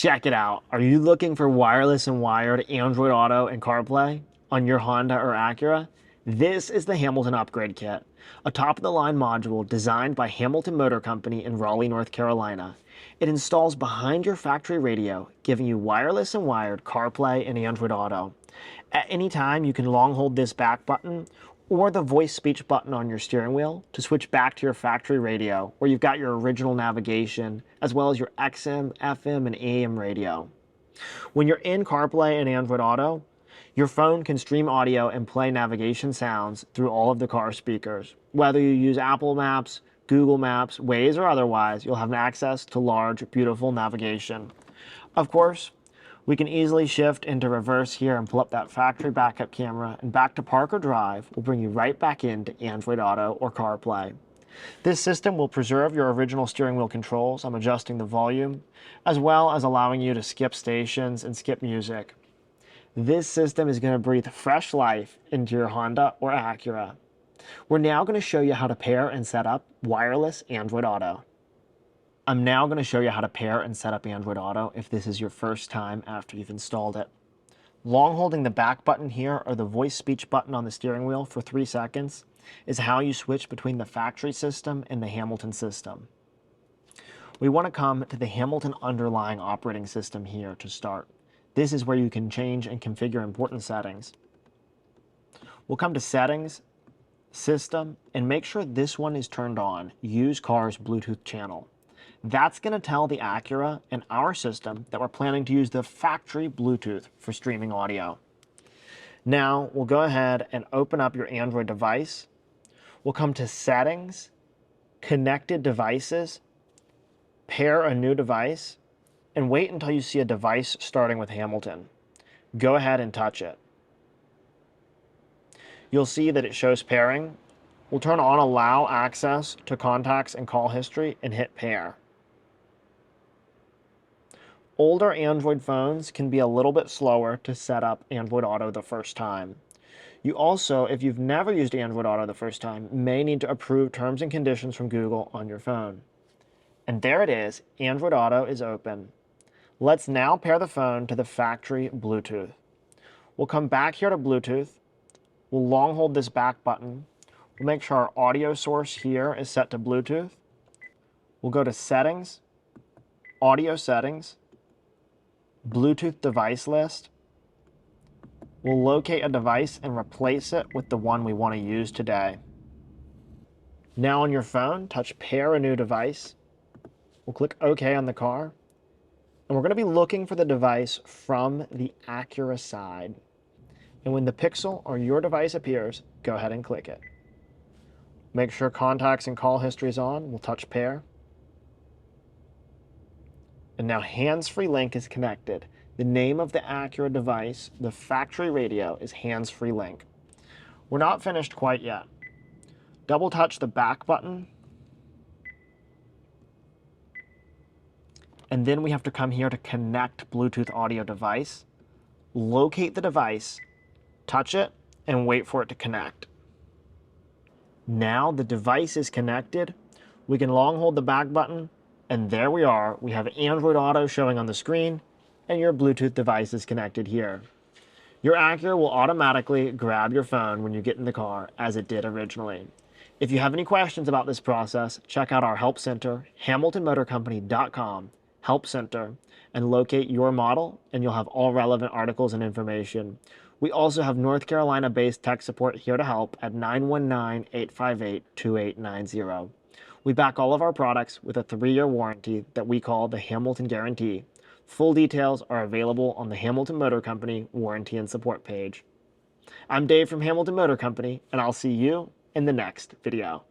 Check it out. Are you looking for wireless and wired Android Auto and CarPlay on your Honda or Acura? This is the Hamilton Upgrade Kit, a top-of-the-line module designed by Hamilton Motor Company in Raleigh, North Carolina. It installs behind your factory radio, giving you wireless and wired CarPlay and Android Auto. At any time, you can long hold this back button or the voice speech button on your steering wheel to switch back to your factory radio, where you've got your original navigation, as well as your XM, FM, and AM radio. When you're in CarPlay and Android Auto, your phone can stream audio and play navigation sounds through all of the car speakers. Whether you use Apple Maps, Google Maps, Waze, or otherwise, you'll have access to large, beautiful navigation. Of course, we can easily shift into reverse here and pull up that factory backup camera, and back to park or drive will bring you right back into Android Auto or CarPlay. This system will preserve your original steering wheel controls. I'm adjusting the volume, as well as allowing you to skip stations and skip music. This system is going to breathe fresh life into your Honda or Acura. We're now going to show you how to pair and set up wireless Android Auto. I'm now going to show you how to pair and set up Android Auto if this is your first time after you've installed it. Long holding the back button here or the voice speech button on the steering wheel for 3 seconds is how you switch between the factory system and the Hamilton system. We want to come to the Hamilton underlying operating system here to start. This is where you can change and configure important settings. We'll come to Settings, System, and make sure this one is turned on, Use Car's Bluetooth channel. That's going to tell the Acura and our system that we're planning to use the factory Bluetooth for streaming audio. Now, we'll go ahead and open up your Android device. We'll come to Settings, Connected Devices, Pair a new device, and wait until you see a device starting with Hamilton. Go ahead and touch it. You'll see that it shows pairing. We'll turn on Allow Access to Contacts and Call History and hit Pair. Older Android phones can be a little bit slower to set up Android Auto the first time. You also, if you've never used Android Auto the first time, may need to approve terms and conditions from Google on your phone. And there it is, Android Auto is open. Let's now pair the phone to the factory Bluetooth. We'll come back here to Bluetooth. We'll long hold this back button. We'll make sure our audio source here is set to Bluetooth. We'll go to Settings, Audio Settings, Bluetooth device list. We'll locate a device and replace it with the one we want to use today. Now on your phone, touch Pair a new device. We'll click OK on the car. And we're going to be looking for the device from the Acura side. And when the pixel or your device appears, go ahead and click it. Make sure contacts and call history is on. We'll touch Pair. And now hands-free link is connected. The name of the Acura device, the factory radio, is hands-free link. We're not finished quite yet. Double touch the back button. And then we have to come here to connect Bluetooth audio device. Locate the device, touch it, and wait for it to connect. Now the device is connected. We can long hold the back button. And there we are. We have Android Auto showing on the screen, and your Bluetooth device is connected here. Your Acura will automatically grab your phone when you get in the car, as it did originally. If you have any questions about this process, check out our Help Center, HamiltonMotorCompany.com, Help Center, and locate your model, and you'll have all relevant articles and information. We also have North Carolina-based tech support here to help at 919-858-2890. We back all of our products with a 3-year warranty that we call the Hamilton Guarantee. Full details are available on the Hamilton Motor Company warranty and support page. I'm Dave from Hamilton Motor Company, and I'll see you in the next video.